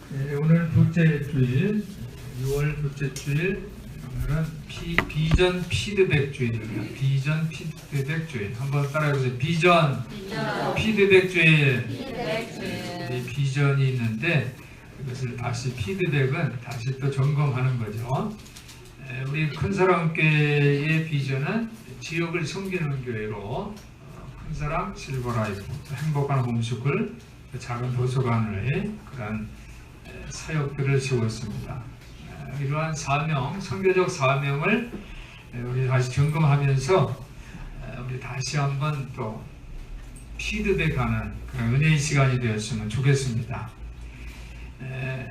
오늘 둘째 주일, 6월 둘째 주일, 오늘은 비전 피드백 주일입니다. 비전 피드백 주일. 한번 따라해보세요. 비전 피드백 주일. 이 비전이 있는데 이것을 다시 피드백은 다시 또 점검하는 거죠. 우리 큰사랑교회의 비전은 지역을 섬기는 교회로 큰사랑 실버라이프, 행복한 홈스쿨, 작은 도서관의 그런 사역들을 세웠습니다. 이러한 사명, 선교적 사명을 우리 다시 점검하면서 우리 다시 한번 또 피드백하는 그런 은혜의 시간이 되었으면 좋겠습니다.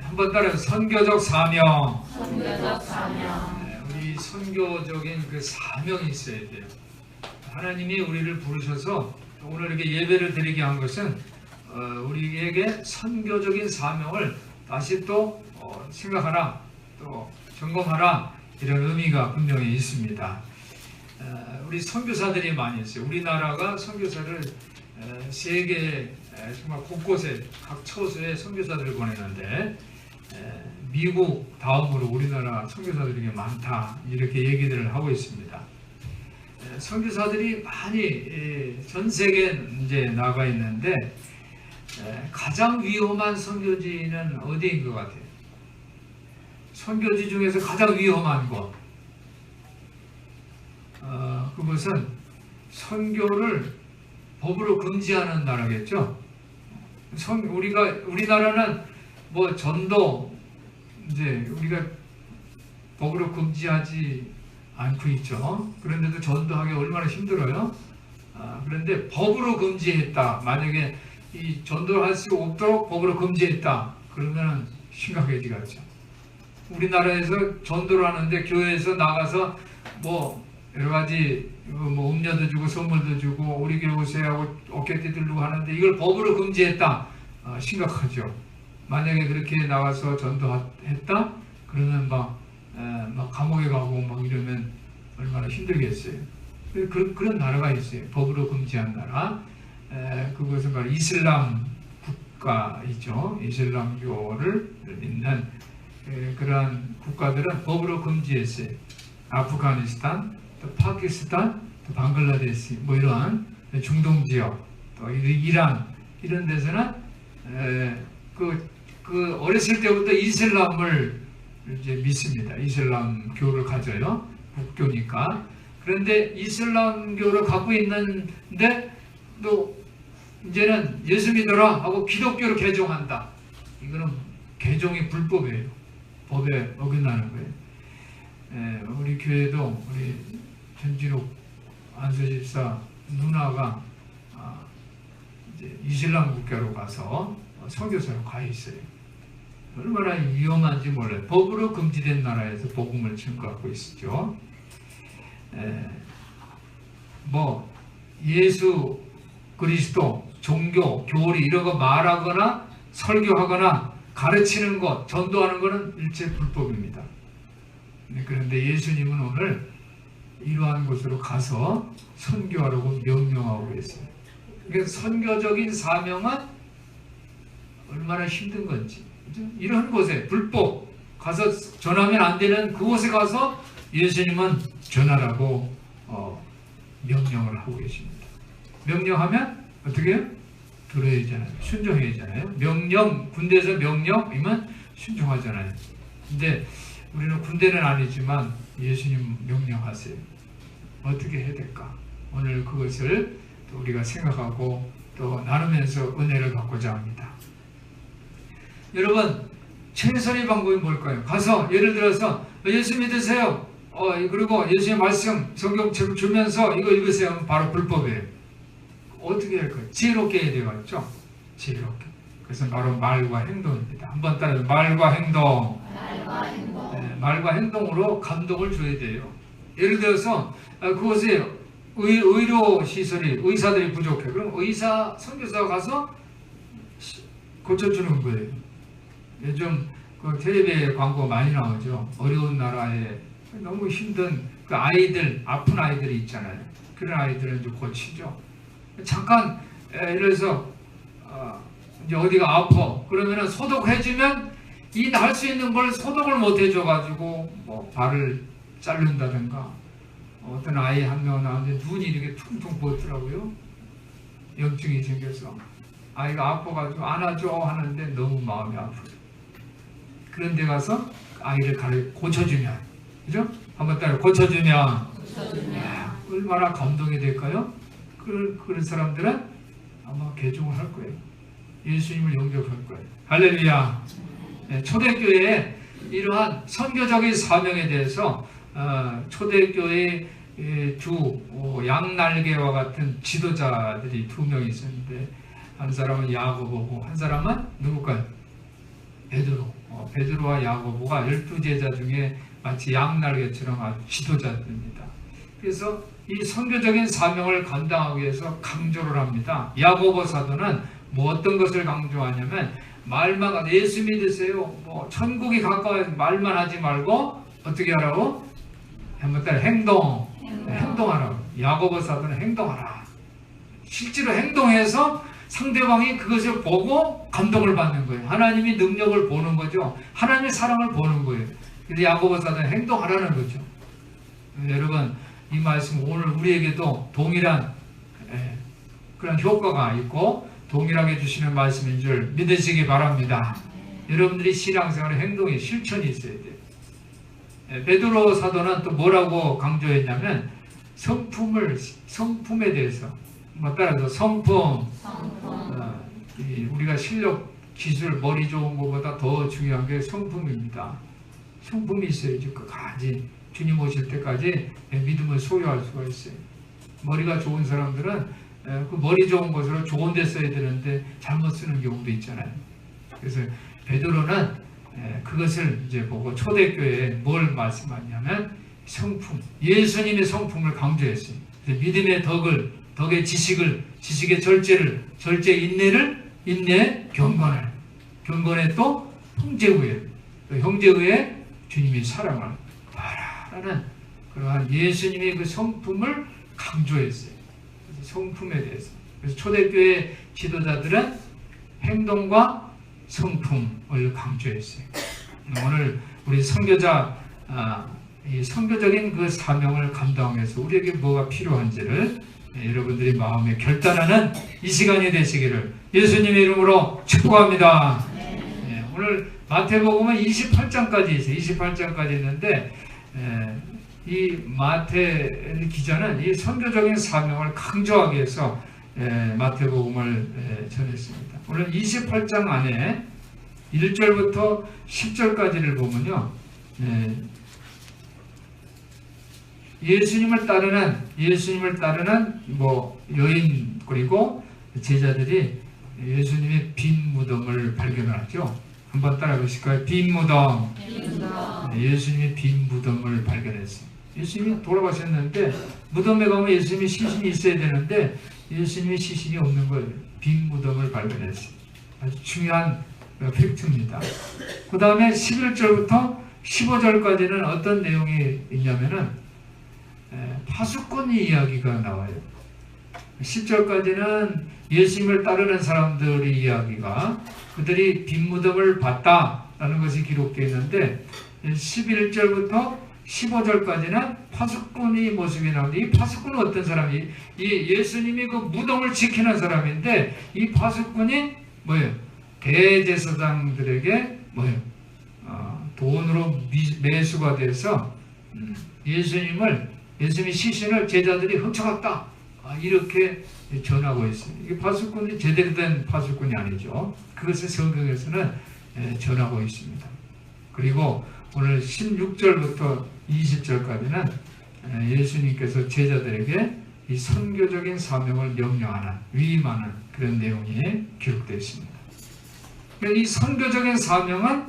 한번 따라서 선교적 사명. 우리 선교적인 그 사명이 있어야 돼요. 하나님이 우리를 부르셔서 오늘 이렇게 예배를 드리게 한 것은 우리에게 선교적인 사명을 다시 또 생각하라, 또 점검하라, 이런 의미가 분명히 있습니다. 우리 선교사들이 많이 있어요. 우리나라가 선교사를 세계 정말 곳곳에 각 처소에 선교사들을 보내는데 미국 다음으로 우리나라 선교사들이 많다, 이렇게 얘기들을 하고 있습니다. 선교사들이 많이 전 세계에 이제 나가 있는데 가장 위험한 선교지는 어디인 것 같아요? 선교지 중에서 가장 위험한 곳, 그것은 선교를 법으로 금지하는 나라겠죠. 우리나라는 뭐 전도 이제 우리가 법으로 금지하지 않고 있죠. 그런데도 전도하기 얼마나 힘들어요. 그런데 법으로 금지했다, 만약에 이 전도를 할 수 없도록 법으로 금지했다, 그러면 심각해지겠죠. 우리나라에서 전도를 하는데 교회에서 나가서 뭐 여러 가지 뭐 음료도 주고 선물도 주고 우리 교회 오세요 하고 어깨띠 들고 하는데 이걸 법으로 금지했다, 심각하죠. 만약에 그렇게 나가서 전도했다 그러면 막 감옥에 가고 막 이러면 얼마나 힘들겠어요. 그런 나라가 있어요. 법으로 금지한 나라. 그것은 바로 이슬람 국가이죠. 이슬람교를 믿는 그러한 국가들은 법으로 금지했어요. 아프가니스탄, 또 파키스탄, 또 방글라데시, 뭐 이러한 중동 지역, 또 이란, 이런 데서는 그 어렸을 때부터 이슬람을 이제 믿습니다. 이슬람교를 가져요. 국교니까. 그런데 이슬람교를 갖고 있는데 또 이제는 예수 믿어라 하고 기독교를 개종한다. 이거는 개종이 불법이에요. 법에 어긋나는 거예요. 우리 교회도 우리 전진욱 안수집사 누나가 이제 이슬람 국가로 가서 선교사로 가 있어요. 얼마나 위험한지 몰라요. 법으로 금지된 나라에서 복음을 전가하고 있죠. 뭐 예수 그리스도, 종교, 교리 이런 거 말하거나 설교하거나 가르치는 것, 전도하는 것은 일체 불법입니다. 그런데 예수님은 오늘 이러한 곳으로 가서 선교하라고 명령하고 있어요. 그러니까 선교적인 사명은 얼마나 힘든 건지, 이런 곳에 불법 가서 전하면 안 되는 그곳에 가서 예수님은 전하라고 명령을 하고 계십니다. 명령하면 어떻게 해요? 들어야 하잖아요. 순종해야 하잖아요. 명령, 군대에서 명령이면 순종하잖아요. 근데 우리는 군대는 아니지만 예수님 명령하세요. 어떻게 해야 될까? 오늘 그것을 또 우리가 생각하고 또 나누면서 은혜를 받고자 합니다. 여러분, 최선의 방법이 뭘까요? 가서 예를 들어서 예수 믿으세요. 그리고 예수의 말씀 성경책을 주면서 이거 읽으세요 하면 바로 불법이에요. 어떻게 할까요? 지혜롭게 해야 되겠죠? 지혜롭게. 그래서 바로 말과 행동입니다. 한번 따라서 말과 행동. 말과 행동으로 감동을 줘야 돼요. 예를 들어서 그곳에 의료 시설이, 의사들이 부족해. 그럼 선교사가 가서 고쳐주는 거예요. 요즘 그 텔레비에 광고 많이 나오죠. 어려운 나라에 너무 힘든 그 아이들, 아픈 아이들이 있잖아요. 그런 아이들은 좀 고치죠. 잠깐 예를 들어서 이제 어디가 아파 그러면은 소독해주면 이 날 수 있는 걸 소독을 못 해줘가지고 뭐 발을 자른다든가, 어떤 아이 한 명 나왔는데 눈이 이렇게 퉁퉁 부었더라고요. 염증이 생겨서 아이가 아파가지고 안아줘 하는데 너무 마음이 아파요. 그런 데 가서 아이를 고쳐주면, 그죠? 한번 따라 고쳐주면 야, 얼마나 감동이 될까요? 그런 사람들은 아마 개종을 할 거예요. 예수님을 영접할 거예요. 할렐루야. 네, 초대교회에 이러한 선교적인 사명에 대해서 초대교회 두 양날개와 같은 지도자들이 두 명 있었는데, 한 사람은 야고보고 한 사람은 누굴까요? 베드로. 베드로와 야고보가 12제자 중에 마치 양날개처럼 아주 지도자들입니다. 그래서 이 선교적인 사명을 감당하기 위해서 강조를 합니다. 야고보 사도는 뭐 어떤 것을 강조하냐면, 말만 예수 믿으세요, 뭐 천국이 가까워서 말만 하지 말고 어떻게 하라고? 한번 따라 행동하라고. 야고보 사도는 행동하라. 실제로 행동해서 상대방이 그것을 보고 감동을 받는 거예요. 하나님이 능력을 보는 거죠. 하나님의 사랑을 보는 거예요. 근데 야고보 사도는 행동하라는 거죠. 여러분, 이 말씀 오늘 우리에게도 동일한 그런 효과가 있고 동일하게 주시는 말씀인 줄 믿으시기 바랍니다. 여러분들이 신앙생활의 행동에 실천이 있어야 돼요. 베드로 사도는 또 뭐라고 강조했냐면, 성품에 대해서, 뭐 따라서 성품. 우리가 실력, 기술, 머리 좋은 것보다 더 중요한 게 성품입니다. 성품이 있어야지 끝까지 주님 오실 때까지 믿음을 소유할 수가 있어요. 머리가 좋은 사람들은 그 머리 좋은 것으로 좋은 데 써야 되는데 잘못 쓰는 경우도 있잖아요. 그래서 베드로는 그것을 이제 보고 초대교회에 뭘 말씀하냐면 성품, 예수님의 성품을 강조했어요. 믿음의 덕의 지식의 인내, 경건에 또 형제의에 주님이 사랑을 바라라는 그러한 예수님의 그 성품을 강조했어요. 성품에 대해서. 그래서 초대교회 지도자들은 행동과 성품을 강조했어요. 오늘 우리 선교자, 이 선교적인 그 사명을 감당하기 위해서 우리에게 뭐가 필요한지를 여러분들이 마음에 결단하는 이 시간이 되시기를 예수님의 이름으로 축복합니다. 오늘 마태복음은 28장까지 있어요. 28장까지 있는데, 이 마태 기자는 이 선교적인 사명을 강조하기 위해서 마태복음을 전했습니다. 오늘 28장 안에 1절부터 10절까지를 보면요, 예수님을 따르는 뭐 여인 그리고 제자들이 예수님의 빈 무덤을 발견하죠. 한번 따라 보실까요? 빈 무덤. 예수님의 빈 무덤을 발견했어요. 예수님이 돌아가셨는데 무덤에 가면 예수님의 시신이 있어야 되는데 예수님의 시신이 없는 거예요. 빈 무덤을 발견했어요. 아주 중요한 팩트입니다. 그 다음에 11절부터 15절까지는 어떤 내용이 있냐면은 파수꾼 이야기가 나와요. 10절까지는 예수님을 따르는 사람들의 이야기가, 그들이 빈 무덤을 봤다라는 것이 기록되어 있는데, 11절부터 15절까지는 파수꾼의 모습이 나오는데, 이 파수꾼은 어떤 사람이, 이 예수님이 그 무덤을 지키는 사람인데, 이 파수꾼이 뭐예요? 대제사장들에게 뭐예요? 돈으로 매수가 돼서 예수님의 시신을 제자들이 훔쳐갔다, 이렇게 전하고 있습니다. 이게 파수꾼이 제대로 된 파수꾼이 아니죠. 그것을 성경에서는 전하고 있습니다. 그리고 오늘 16절부터 20절까지는 예수님께서 제자들에게 이 선교적인 사명을 명령하는, 위임하는 그런 내용이 기록되어 있습니다. 이 선교적인 사명은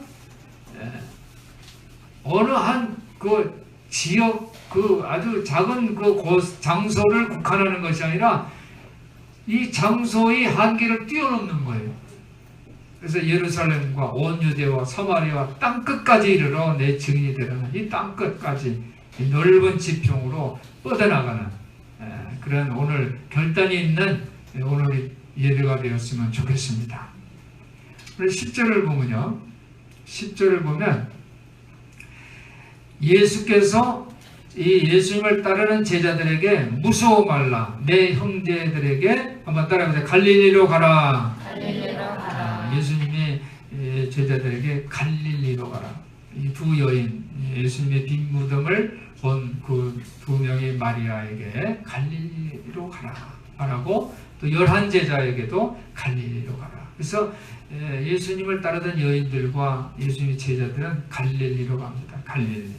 어느 한 그 지역, 그 아주 작은 그 장소를 국한하는 것이 아니라 이 장소의 한계를 뛰어넘는 거예요. 그래서 예루살렘과 온 유대와 사마리아 땅끝까지 이르러 내 증인이 되려는 이 땅끝까지 이 넓은 지평으로 뻗어나가는 그런 오늘 결단이 있는 오늘 예배가 되었으면 좋겠습니다. 10절을 보면요, 10절을 보면 예수께서 이 예수님을 따르는 제자들에게 무서워 말라. 내 형제들에게 한번 따라해보세요. 갈릴리로 가라. 갈릴리로 가라. 예수님이 제자들에게 갈릴리로 가라. 이 두 여인, 예수님의 빈무덤을 본 그 두 명의 마리아에게 갈릴리로 가라 하라고, 또 11제자에게도 갈릴리로 가라. 그래서 예수님을 따르던 여인들과 예수님의 제자들은 갈릴리로 갑니다. 갈릴리.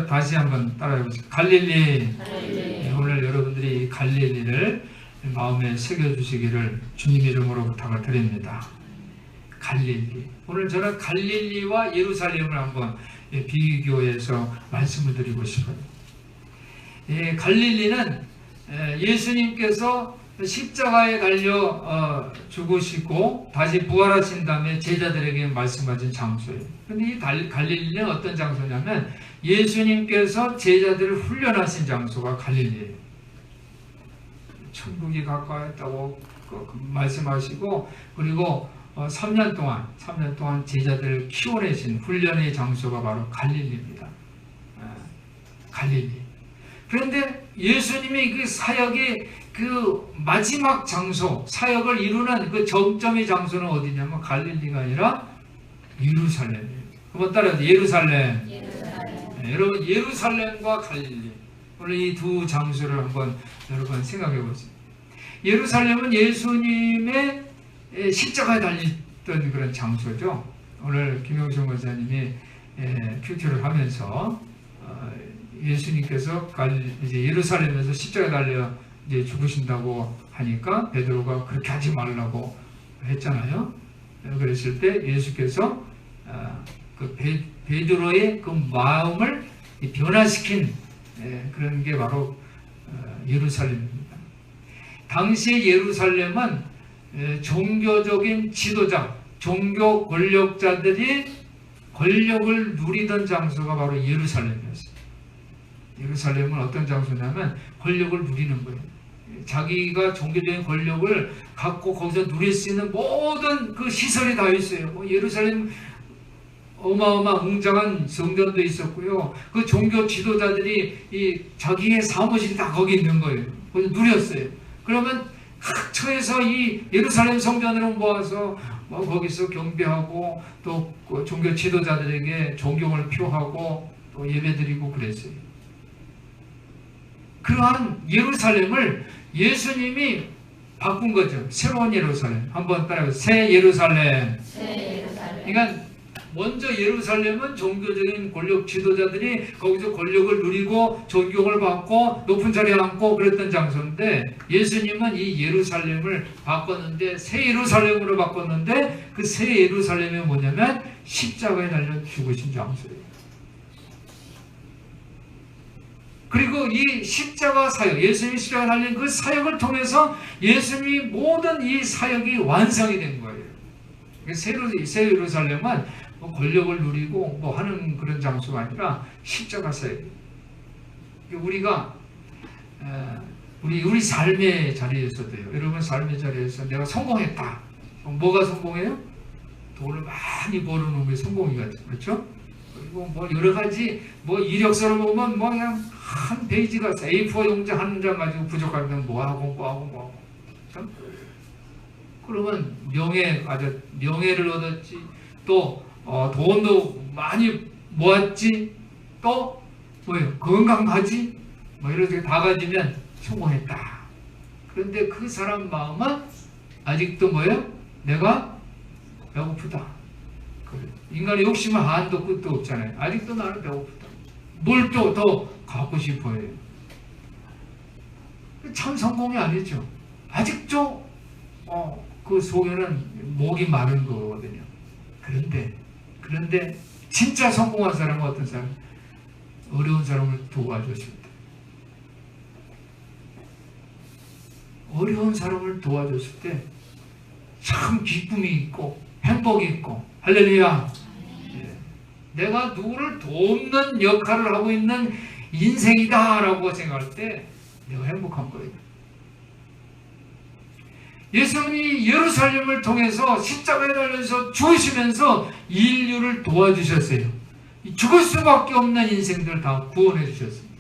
다시 한번 따라해보세요. 갈릴리. 오늘 여러분들이 갈릴리를 마음에 새겨주시기를 주님 이름으로 부탁을 드립니다. 갈릴리. 오늘 저는 갈릴리와 예루살렘을 한번 비교해서 말씀을 드리고 싶어요. 갈릴리는 예수님께서 십자가에 달려 죽으시고 다시 부활하신 다음에 제자들에게 말씀하신 장소예요. 근데 이 갈릴리는 어떤 장소냐면 예수님께서 제자들을 훈련하신 장소가 갈릴리예요. 천국이 가까웠다고 말씀하시고, 그리고 3년 동안 제자들을 키워내신 훈련의 장소가 바로 갈릴리입니다. 갈릴리. 그런데 예수님의 그 사역의 그 마지막 장소, 사역을 이루는 그 정점의 장소는 어디냐면 갈릴리가 아니라 예루살렘이에요. 한번 따라해요. 예루살렘. 여러분, 예루살렘과 갈릴리. 오늘 이 두 장소를 한번 여러분 생각해 보세요. 예루살렘은 예수님의 십자가에 달렸던 그런 장소죠. 오늘 김영성 권사님이 큐티를 하면서 예수님께서 이제 예루살렘에서 십자가에 달려 이제 죽으신다고 하니까 베드로가 그렇게 하지 말라고 했잖아요. 그랬을 때 예수께서 그 베드로의 그 마음을 변화시킨 그런 게 바로 예루살렘입니다. 당시의 예루살렘은 종교적인 지도자, 종교 권력자들이 권력을 누리던 장소가 바로 예루살렘이었어요. 예루살렘은 어떤 장소냐면 권력을 누리는 거예요. 자기가 종교적인 권력을 갖고 거기서 누릴 수 있는 모든 그 시설이 다 있어요. 예루살렘 어마어마한 웅장한 성전도 있었고요. 그 종교 지도자들이 자기의 사무실이 다 거기 있는 거예요. 거기서 누렸어요. 그러면 각처에서 이 예루살렘 성전으로 모아서 거기서 경배하고 또 그 종교 지도자들에게 존경을 표하고 또 예배드리고 그랬어요. 그러한 예루살렘을 예수님이 바꾼 거죠. 새로운 예루살렘. 한번 따라해보세요. 새 예루살렘. 그러니까 먼저 예루살렘은 종교적인 권력 지도자들이 거기서 권력을 누리고 존경을 받고 높은 자리에 앉고 그랬던 장소인데, 예수님은 이 예루살렘을 바꿨는데 새 예루살렘으로 바꿨는데, 그 새 예루살렘이 뭐냐면 십자가에 달려 죽으신 장소예요. 그리고 이 십자가 사역, 예수님이 십자가에 달린 그 사역을 통해서 예수님이 모든 이 사역이 완성이 된 거예요. 새 예루살렘은 권력을 누리고 하는 그런 장소가 아니라 십자가 사역. 우리가 우리 삶의 자리에서도요. 여러분 삶의 자리에서 내가 성공했다. 뭐가 성공해요? 돈을 많이 버는 게 성공이거든요. 그렇죠? 그리고 여러 가지 이력서를 보면 그냥 한 페이지가 A4 용지 한 장 가지고 부족하면 뭐하고. 그러면 명예를 얻었지. 또 돈도 많이 모았지. 또 뭐예요? 건강하지. 이렇게 다 가지면 성공했다. 그런데 그 사람 마음은 아직도 뭐예요? 내가 배고프다. 인간의 욕심은 한도 끝도 없잖아요. 아직도 나는 배고프다. 뭘 또 더 갖고 싶어요. 참 성공이 아니죠. 아직도 그 속에는 목이 마른 거거든요. 그런데 진짜 성공한 사람은 어떤 사람? 어려운 사람을 도와줬을 때. 어려운 사람을 도와줬을 때 참 기쁨이 있고 행복이 있고 할렐루야. 내가 누구를 돕는 역할을 하고 있는 인생이다 라고 생각할 때 내가 행복한 거예요. 예수님이 예루살렘을 통해서 십자가에 달려서 죽으시면서 인류를 도와주셨어요. 죽을 수밖에 없는 인생들 다 구원해 주셨습니다.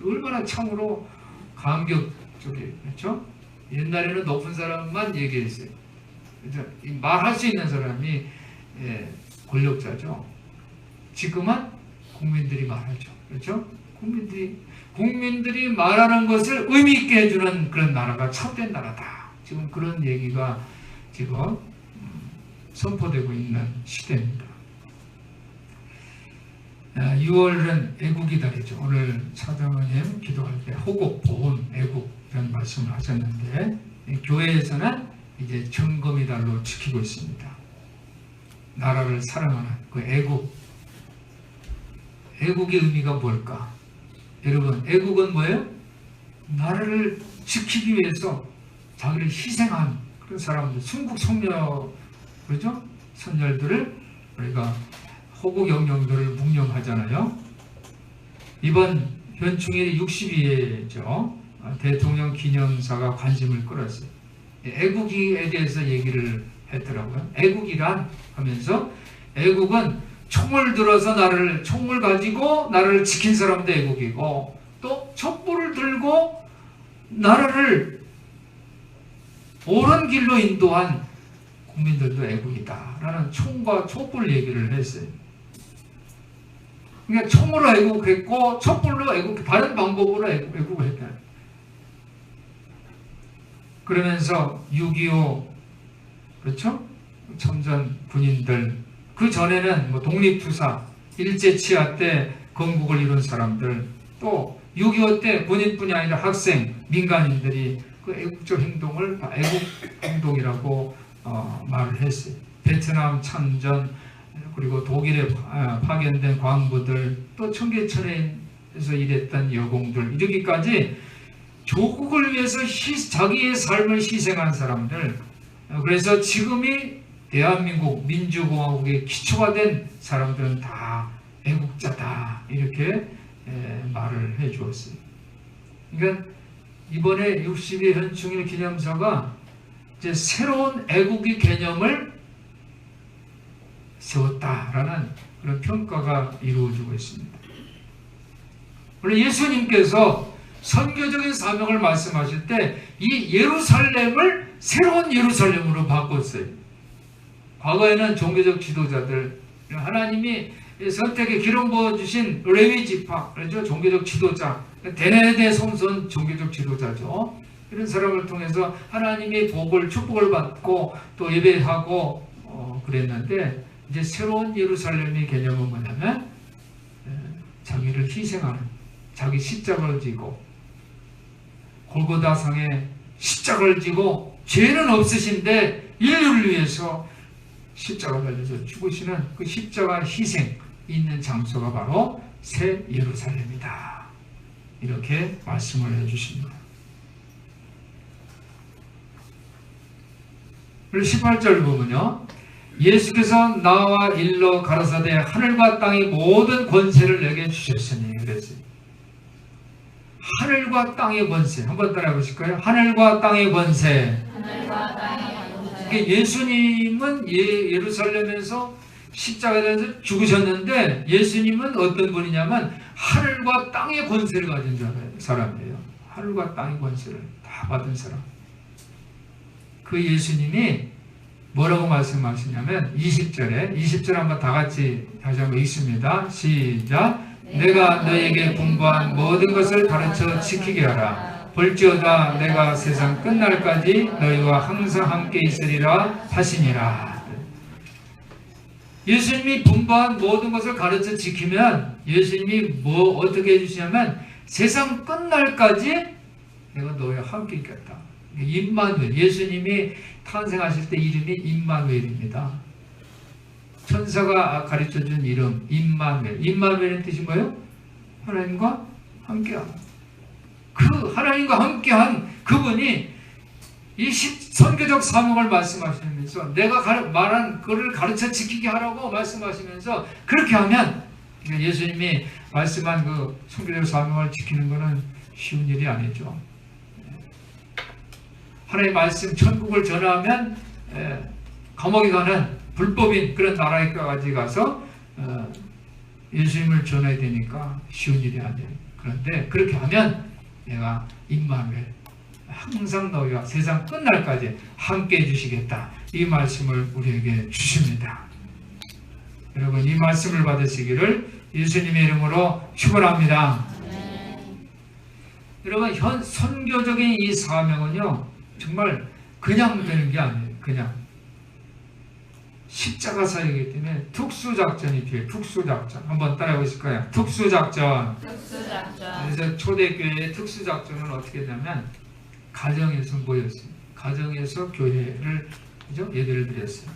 얼마나 참으로 감격적이에요. 그렇죠? 옛날에는 높은 사람만 얘기했어요. 그렇죠? 말할 수 있는 사람이 권력자죠. 지금은 국민들이 말하죠. 그렇죠? 국민들이 말하는 것을 의미 있게 해주는 그런 나라가 참된 나라다. 지금 그런 얘기가 지금 선포되고 있는 시대입니다. 6월은 애국의 달이죠. 오늘 차장님 기도할 때 호국, 보훈, 애국 이런 말씀을 하셨는데 교회에서는 이제 점검의 달로 지키고 있습니다. 나라를 사랑하는 그 애국. 애국의 의미가 뭘까? 여러분, 애국은 뭐예요? 나라를 지키기 위해서 자기를 희생한 그런 사람들, 순국 성녀, 그렇죠? 선열들을 우리가 호국 영령들을 묵념하잖아요. 이번 현충일이 60회죠. 대통령 기념사가 관심을 끌었어요. 애국에 대해서 얘기를 했더라고요. 애국이란 하면서 애국은 총을 들어서 총을 가지고 나라를 지킨 사람도 애국이고 또 촛불을 들고 나라를 옳은 길로 인도한 국민들도 애국이다라는 총과 촛불 얘기를 했어요. 그러니까 총으로 애국했고 촛불로 애국, 다른 방법으로 애국을 했다. 그러면서 6.25 그렇죠? 참전 군인들 그 전에는 뭐 독립투사 일제치하 때 건국을 이룬 사람들 또 6.25 때 군인뿐이 아니라 학생 민간인들이 그 애국적 행동을 애국 행동이라고 말을 했어요. 베트남 참전 그리고 독일에 파견된 광부들 또 청계천에서 일했던 여공들 이르기까지 조국을 위해서 자기의 삶을 희생한 사람들 그래서 지금이 대한민국 민주공화국의 기초가 된 사람들은 다 애국자다 이렇게 말을 해 주었어요. 그러니까 이번에 60회 현충일 기념사가 이제 새로운 애국의 개념을 세웠다라는 그런 평가가 이루어지고 있습니다. 원래 예수님께서 선교적인 사명을 말씀하실 때 이 예루살렘을 새로운 예루살렘으로 바꿨어요. 과거에는 종교적 지도자들, 하나님이 선택에 기름 부어주신 레위 지파, 그렇죠? 종교적 지도자, 대내대손손 종교적 지도자죠. 이런 사람을 통해서 하나님의 복을, 축복을 받고 또 예배하고 그랬는데 이제 새로운 예루살렘의 개념은 뭐냐면 자기를 희생하는, 자기 십자가를 지고 골고다상에 십자가를 지고 죄는 없으신데 인류를 위해서 십자가 달려서 죽으시는 그 십자가 희생 있는 장소가 바로 새 예루살렘이다. 이렇게 말씀을 해주십니다. 그리고 18절 보면요. 예수께서 나와 일러 가라사대 하늘과 땅의 모든 권세를 내게 주셨으니 그랬어요. 하늘과 땅의 권세 한번 따라해 보실까요? 하늘과 땅의 권세. 하늘과 땅의 권세. 예수님은 예루살렘에서 십자가에 대해서 죽으셨는데 예수님은 어떤 분이냐면 하늘과 땅의 권세를 가진 사람이에요. 하늘과 땅의 권세를 다 받은 사람. 그 예수님이 뭐라고 말씀하시냐면 20절 한번 다 같이 다시 한번 읽습니다. 시작. 내가 너에게 분부한 모든 것을 가르쳐 지키게 하라. 볼지어다 내가 세상 끝날까지 너희와 항상 함께 있으리라 하시니라. 예수님이 분부한 모든 것을 가르쳐 지키면 예수님이 어떻게 해주시냐면 세상 끝날까지 내가 너희와 함께 있겠다. 임마누엘, 예수님이 탄생하실 때 이름이 임마누엘입니다. 천사가 가르쳐준 이름 임마누엘. 임마누엘의 뜻이 뭐예요? 하나님과 함께한. 그 하나님과 함께한 그분이 이 선교적 사명을 말씀하시면서 내가 말한 그를 가르쳐 지키게 하라고 말씀하시면서 그렇게 하면 예수님이 말씀한 그 선교적 사명을 지키는 것은 쉬운 일이 아니죠. 하나님의 말씀 천국을 전하면 감옥에 가는 불법인 그런 나라에까지 가서 예수님을 전해야 되니까 쉬운 일이 아니에요. 그런데 그렇게 하면 내가 임마누엘 항상 너희와 세상 끝날까지 함께 해주시겠다. 이 말씀을 우리에게 주십니다. 여러분 이 말씀을 받으시기를 예수님의 이름으로 축원합니다. 여러분 선교적인 이 사명은요 정말 그냥 되는 게 아니에요. 그냥 십자가 사역이기 때문에 특수작전이 필요해요. 특수작전 한번 따라해 보실까요? 특수작전. 그래서 초대교회의 특수작전은 어떻게 되냐면 가정에서 모였어요. 가정에서 교회를 그죠? 예배를 드렸어요.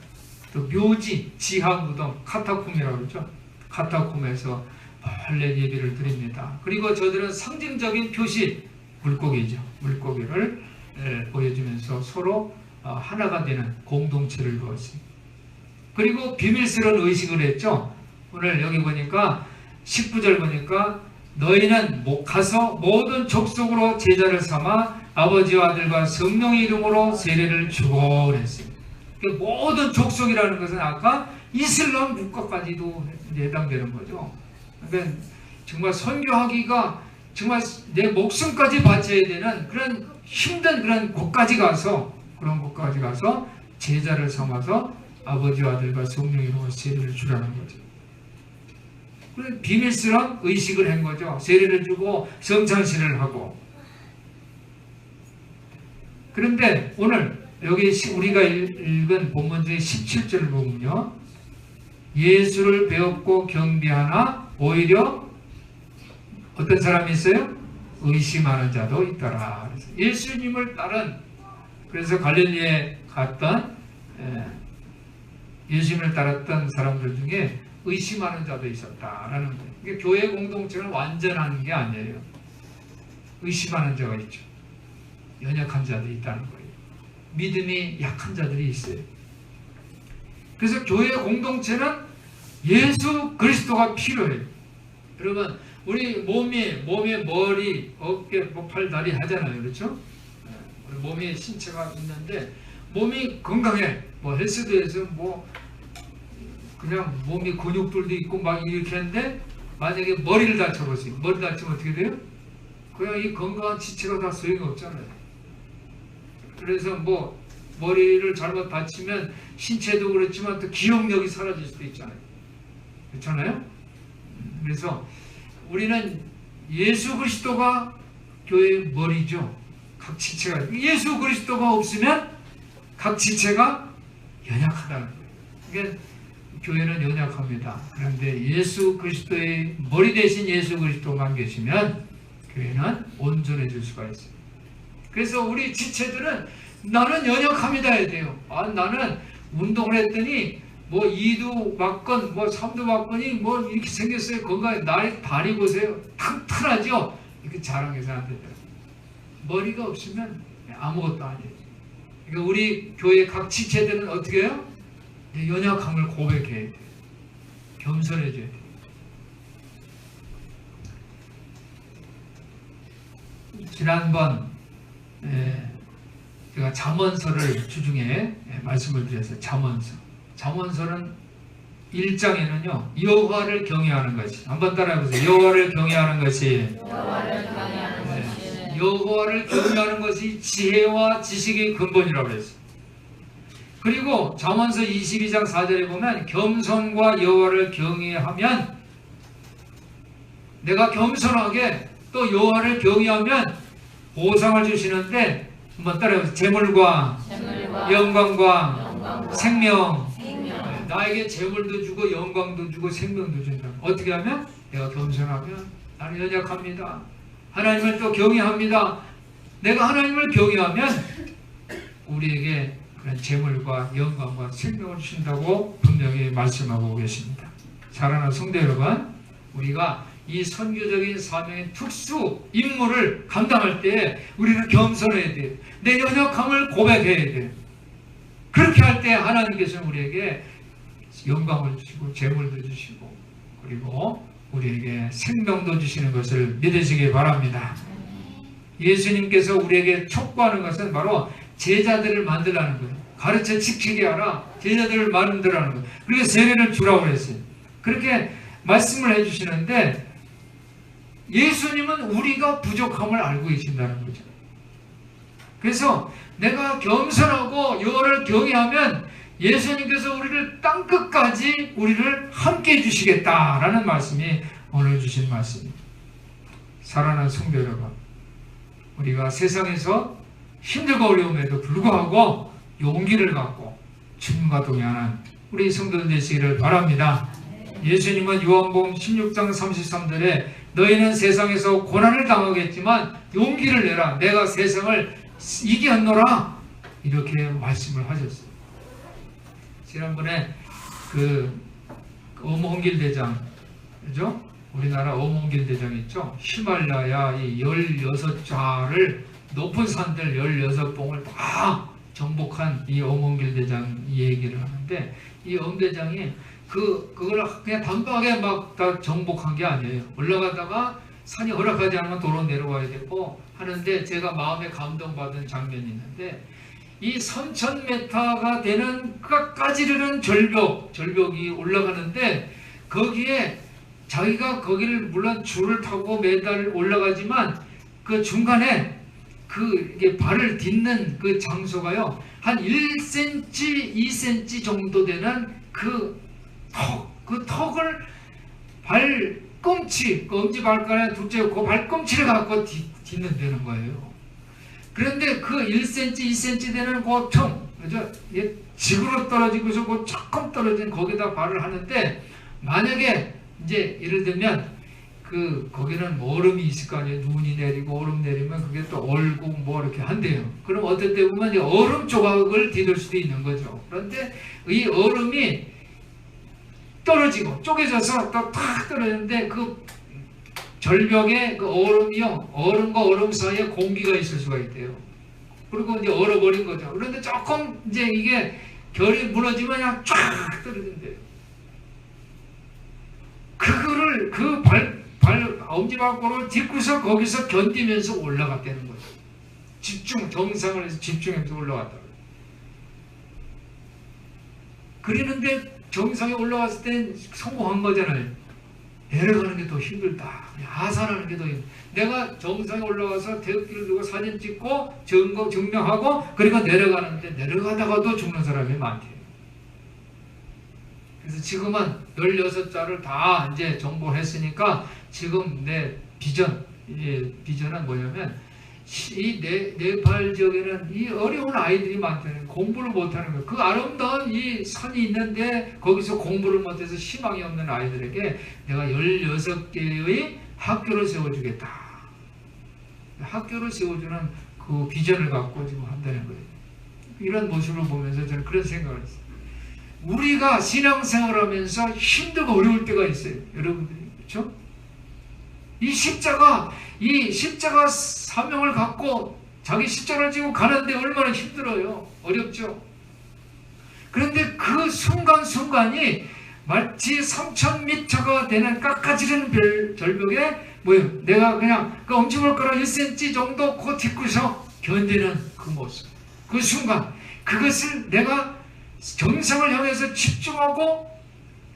또 묘지, 지하무덤, 카타콤이라고 그러죠. 카타콤에서 할례 예배를 드립니다. 그리고 저들은 상징적인 표시, 물고기죠. 물고기를 보여주면서 서로 하나가 되는 공동체를 두었어요. 그리고 비밀스러운 의식을 했죠. 오늘 여기 보니까 19절 보니까 너희는 가서 모든 족속으로 제자를 삼아 아버지와 아들과 성령의 이름으로 세례를 주고 그랬어요. 모든 족속이라는 것은 아까 이슬람 국가까지도 해당되는 거죠. 그러니까 정말 선교하기가 정말 내 목숨까지 바쳐야 되는 그런 힘든 그런 곳까지 가서 제자를 삼아서 아버지와 아들과 성령의 이름으로 세례를 주라는 거죠. 비밀스러운 의식을 한 거죠. 세례를 주고 성찬식을 하고. 그런데 오늘 여기 우리가 읽은 본문 중에 17절을 보면요. 예수를 배웠고 경배하나 오히려 어떤 사람이 있어요? 의심하는 자도 있더라. 그래서 예수님을 따른 그래서 갈릴리에 갔던 예수님을 따랐던 사람들 중에 의심하는 자도 있었다라는 거예요. 그러니까 교회 공동체는 완전한 게 아니에요. 의심하는 자가 있죠. 연약한 자들이 있다는 거예요. 믿음이 약한 자들이 있어요. 그래서 교회 공동체는 예수 그리스도가 필요해요. 여러분 우리 몸에 머리, 어깨, 팔, 다리 하잖아요. 그렇죠? 우리 몸에 신체가 있는데 몸이 건강해. 헬스대에서 그냥 몸이 근육들도 있고 막 이렇게 하는데 만약에 머리를 다쳐보세요. 머리 다치면 어떻게 돼요? 그냥 이 건강한 지체가 다 소용이 없잖아요. 그래서 머리를 잘못 다치면 신체도 그렇지만 또 기억력이 사라질 수도 있잖아요. 그렇잖아요? 그래서 우리는 예수 그리스도가 교회의 머리죠. 각 지체가. 예수 그리스도가 없으면 각 지체가 연약하다는 거예요. 그러니까 교회는 연약합니다. 그런데 예수 그리스도의 머리 대신 예수 그리스도만 계시면 교회는 온전해질 수가 있어요. 그래서 우리 지체들은 나는 연약합니다 해야 돼요. 나는 운동을 했더니 2두 맞건 3두 맞건이 이렇게 생겼어요. 건강에 나의 다리 보세요. 튼튼하죠? 이렇게 자랑해서 안 된다. 머리가 없으면 아무것도 아니에요. 그러니까 우리 교회 각 지체들은 어떻게 해요? 연약함을 고백해야 돼요. 겸손해져야 돼요. 지난번 제가 잠언서를 주중에 말씀을 드렸어요. 잠언서는 1장에는요 여호와를 경외하는 것이 한번 따라해보세요. 여호와를 경외하는 것이 여호와를 경외하는 것이 지혜와 지식의 근본이라고 했어요. 그리고 잠언서 22장 4절에 보면 겸손과 여호와를 경외하면 내가 겸손하게 또 여호와를 경외하면 보상을 주시는데 한번 따라해보세요. 재물과 영광과 생명. 나에게 재물도 주고 영광도 주고 생명도 준다. 어떻게 하면? 내가 겸손하면 나는 연약합니다. 하나님을 또 경외합니다. 내가 하나님을 경외하면 우리에게 그런 재물과 영광과 생명을 주신다고 분명히 말씀하고 계십니다. 사랑하는 성도 여러분, 우리가 이 선교적인 사명의 특수 임무를 감당할 때 우리는 겸손해야 돼요. 내 연약함을 고백해야 돼요. 그렇게 할 때 하나님께서 우리에게 영광을 주시고 재물도 주시고 그리고 우리에게 생명도 주시는 것을 믿으시기 바랍니다. 예수님께서 우리에게 촉구하는 것은 바로 제자들을 만들라는 거예요. 가르쳐 지키게 하라. 제자들을 만들라는 거예요. 그래서 세례를 주라고 그랬어요. 그렇게 말씀을 해주시는데 예수님은 우리가 부족함을 알고 계신다는 거죠. 그래서 내가 겸손하고 여호와를 경외하면 예수님께서 우리를 땅끝까지 우리를 함께 해주시겠다라는 말씀이 오늘 주신 말씀입니다. 사랑하는 성도 여러분, 우리가 세상에서 힘들고 어려움에도 불구하고 용기를 갖고 주님과 동행하는 우리 성도들 되시기를 바랍니다. 예수님은 요한복음 16장 33절에 너희는 세상에서 고난을 당하겠지만 용기를 내라. 내가 세상을 이겼노라. 이렇게 말씀을 하셨어요. 지난번에 그 어몽길 대장, 그죠? 우리나라 어몽길 대장 있죠? 히말라야 이 16좌를 높은 산들 16봉을 다 정복한 이 어몽길 대장 이 얘기를 하는데 이 엄대장이 그걸 그냥 단박에 막 다 정복한 게 아니에요. 올라가다가 산이 허락하지 않으면 도로 내려와야 되고 하는데 제가 마음에 감동받은 장면이 있는데 이 3,000m가 되는 끝까지 이르는 절벽이 올라가는데 거기에 자기가 거기를 물론 줄을 타고 매달 올라가지만 그 중간에 이게 발을 딛는 그 장소가요 한 1cm, 2cm 정도 되는 그 턱을 발꿈치, 엄지발가락 둘째 그 발꿈치를 갖고 딛는다는 거예요. 그런데 그 1cm, 2cm 되는 그 턱, 그죠? 지구로 떨어지고서 그 조금 떨어진 거기다 발을 하는데 만약에 이제 예를 들면 거기는 얼음이 있을 거 아니에요. 눈이 내리고 얼음 내리면 그게 또 얼고 뭐 이렇게 한대요. 그럼 어떨 때 보면 이 얼음 조각을 디딜 수도 있는 거죠. 그런데 이 얼음이 떨어지고 쪼개져서 또 탁 떨어지는데 그 절벽에 그 얼음이요. 얼음과 얼음 사이에 공기가 있을 수가 있대요. 그리고 이제 얼어버린 거죠. 그런데 조금 이제 이게 결이 무너지면 그냥 쫙 떨어진대요. 그거를 엄지발가락을 딛고서 거기서 견디면서 올라갔다는 거죠. 정상을 해서 집중해서 올라갔다고. 그러는데 정상에 올라갔을 땐 성공한 거잖아요. 내려가는 게 더 힘들다. 하산하는 게 더 힘들다. 내가 정상에 올라가서 태극기를 들고 사진 찍고 증명하고 그러니까 내려가는데 내려가다가도 죽는 사람이 많대요. 그래서 지금은 16자를 다 이제 정복했으니까 지금 내 비전은 뭐냐면 이 네팔 지역에는 이 어려운 아이들이 많다는 공부를 못하는 거예요. 그 아름다운 이 산이 있는데 거기서 공부를 못해서 희망이 없는 아이들에게 내가 16개의 학교를 세워주겠다. 학교를 세워주는 그 비전을 갖고 지금 한다는 거예요. 이런 모습을 보면서 저는 그런 생각을 했어요. 우리가 신앙생활하면서 힘들고 어려울 때가 있어요. 여러분들이 그렇죠? 이 십자가 사명을 갖고 자기 십자가를 지고 가는데 얼마나 힘들어요. 어렵죠. 그런데 그 순간순간이 마치 3,000m가 되는 깎아지르는 절벽에 뭐예요? 내가 그냥 그 엄지발가락 1cm 정도 그 딛고서 견디는 그 모습, 그 순간 그것을 내가 정상을 향해서 집중하고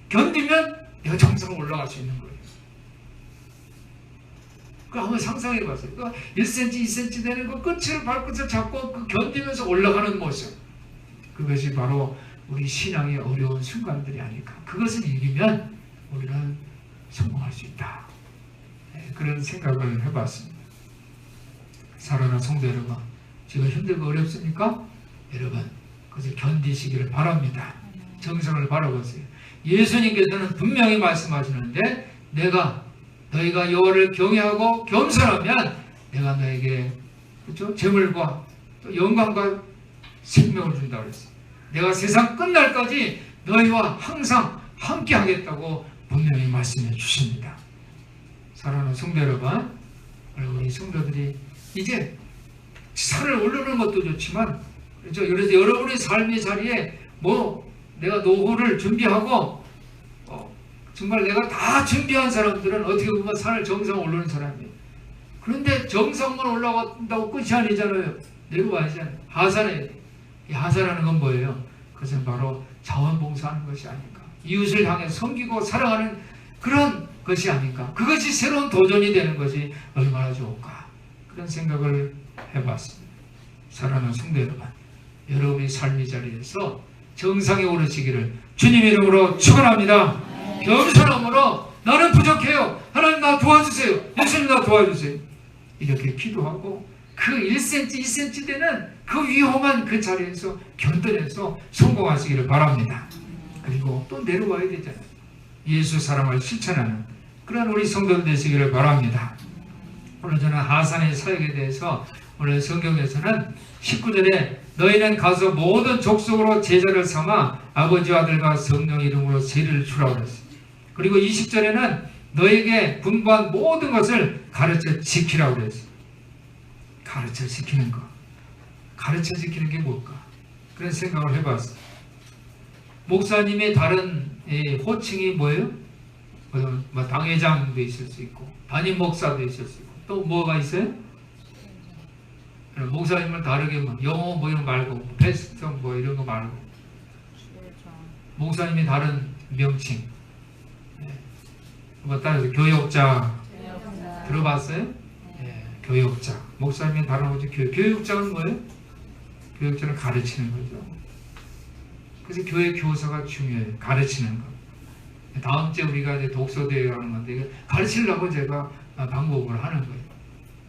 견디면 내가 정상을 올라갈 수 있는 거예요. 그거 한번 상상해 봤어요. 그 1cm, 2cm 되는 그 끝을 발끝을 잡고 그 견디면서 올라가는 모습. 그것이 바로 우리 신앙의 어려운 순간들이 아닐까. 그것을 이기면 우리는 성공할 수 있다. 그런 생각을 해봤습니다. 사랑하는 성도 여러분, 지금 힘들고 어렵습니까? 여러분, 그것을 견디시기를 바랍니다. 정성을 바라보세요. 예수님께서는 분명히 말씀하시는데 너희가 여호와를 경외하고 겸손하면 내가 너에게 그렇죠? 재물과 또 영광과 생명을 준다고 그랬어요. 내가 세상 끝날까지 너희와 항상 함께 하겠다고 분명히 말씀해 주십니다. 사랑하는 성도 여러분, 우리 성도들이 이제 산을 오르는 것도 좋지만 그렇죠? 그래서 여러분의 삶의 자리에 내가 노후를 준비하고 정말 내가 다 준비한 사람들은 어떻게 보면 산을 정상 오르는 사람이에요. 그런데 정상만 올라간다고 끝이 아니잖아요. 내려와야지. 하산해야 돼. 이 하산하는 건 뭐예요? 그것은 바로 자원봉사하는 것이 아닌가. 이웃을 향해 섬기고 사랑하는 그런 것이 아닌가. 그것이 새로운 도전이 되는 것이 얼마나 좋을까. 그런 생각을 해봤습니다. 사랑하는 성도 여러분, 여러분의 삶의 자리에서 정상에 오르시기를 주님의 이름으로 축원합니다. 겸손함으로 나는 부족해요. 하나님 나 도와주세요. 예수님 나 도와주세요. 이렇게 기도하고 그 1cm, 2cm 되는 그 위험한 그 자리에서 견뎌내서 성공하시기를 바랍니다. 그리고 또 내려와야 되잖아요. 예수 사랑을 실천하는 그런 우리 성도들 되시기를 바랍니다. 오늘 저는 하산의 사역에 대해서 오늘 성경에서는 19절에 너희는 가서 모든 족속으로 제자를 삼아 아버지와 아들과 성령 이름으로 세례를 주라고 그랬어요. 그리고 20절에는 너에게 분부한 모든 것을 가르쳐 지키라고 그랬어요. 가르쳐 지키는 것. 가르쳐 지키는 게 뭘까? 그런 생각을 해봤어요. 목사님의 다른 호칭이 뭐예요? 뭐 당회장도 있을 수 있고 담임 목사도 있을 수 있고 또 뭐가 있어요? 목사님을 다르게 뭐 영어 뭐 이런 거 말고 패스터 뭐 이런 거 말고 목사님이 다른 명칭 뭐 따라서 교역자 들어봤어요? 예, 교역자. 목사님이 다른 거죠. 교육자는 뭐예요? 교육자는 가르치는 거죠. 그래서 교회 교사가 중요해요. 가르치는 거. 다음 주에 우리가 이제 독서대회 하는 건데 가르치려고 제가 방법을 하는 거예요.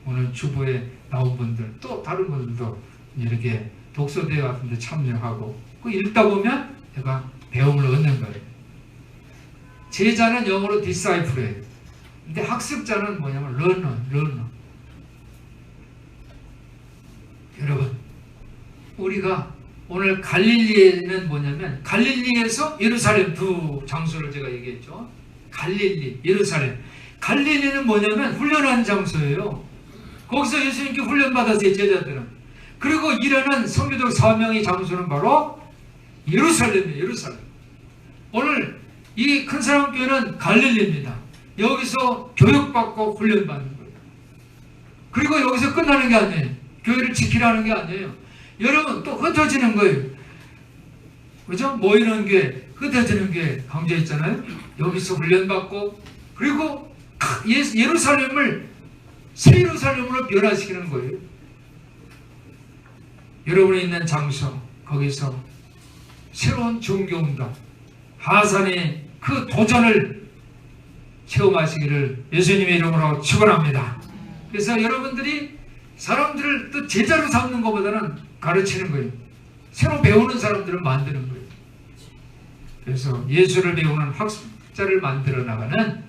오늘 주보에 나온 분들 또 다른 분들도 이렇게 독서대회 같은 데 참여하고 그 읽다 보면 제가 배움을 얻는 거예요. 제자는 영어로 disciple예요. 근데 학습자는 뭐냐면 learner. 여러분, 우리가 오늘 갈릴리에는 뭐냐면 갈릴리에서 예루살렘 두 장소를 제가 얘기했죠. 갈릴리, 예루살렘. 갈릴리는 뭐냐면 훈련하는 장소예요. 거기서 예수님께 훈련받았어요, 제자들은. 그리고 일하는 선교적 사명의 장소는 바로 예루살렘이에요, 예루살렘. 오늘 이 큰사랑교회는 갈릴리입니다. 여기서 교육받고 훈련받는 거예요. 그리고 여기서 끝나는 게 아니에요. 교회를 지키라는 게 아니에요. 여러분 또 흩어지는 거예요. 그죠? 모이는 게 흩어지는 게 강조해 있잖아요. 여기서 훈련받고 그리고 예루살렘을 새 예루살렘으로 변화시키는 거예요. 여러분이 있는 장소 거기서 새로운 종교운동 하산의 그 도전을 체험하시기를 예수님의 이름으로 축원합니다. 그래서 여러분들이 사람들을 또 제자로 삼는 것보다는 가르치는 거예요. 새로 배우는 사람들을 만드는 거예요. 그래서 예수를 배우는 학습자를 만들어 나가는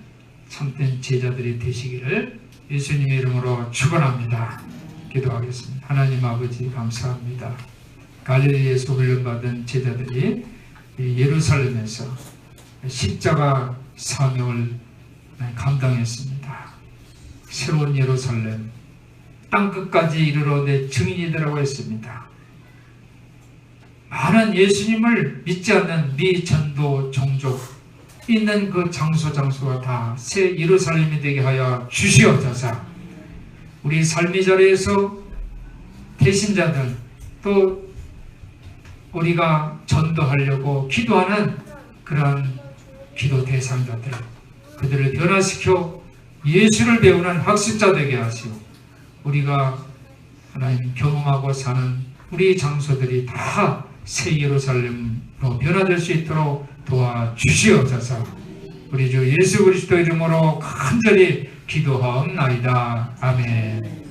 참된 제자들이 되시기를 예수님의 이름으로 축원합니다. 기도하겠습니다. 하나님 아버지 감사합니다. 갈릴리에서 훈련받은 제자들이 예루살렘에서 십자가 사명을 감당했습니다. 새로운 예루살렘 땅끝까지 이르러 내 증인이 되라고 했습니다. 많은 예수님을 믿지 않는 미전도 종족 있는 그 장소가 다 새 예루살렘이 되게 하여 주시옵소서. 우리 삶의 자리에서 대신자들 또 우리가 전도하려고 기도하는 그런 기도 대상자들 그들을 변화시켜 예수를 배우는 학습자 되게 하시고 우리가 하나님 경험하고 사는 우리 장소들이 다 새 예루살렘으로 변화될 수 있도록 도와주시옵소서. 우리 주 예수 그리스도 이름으로 간절히 기도하옵나이다. 아멘.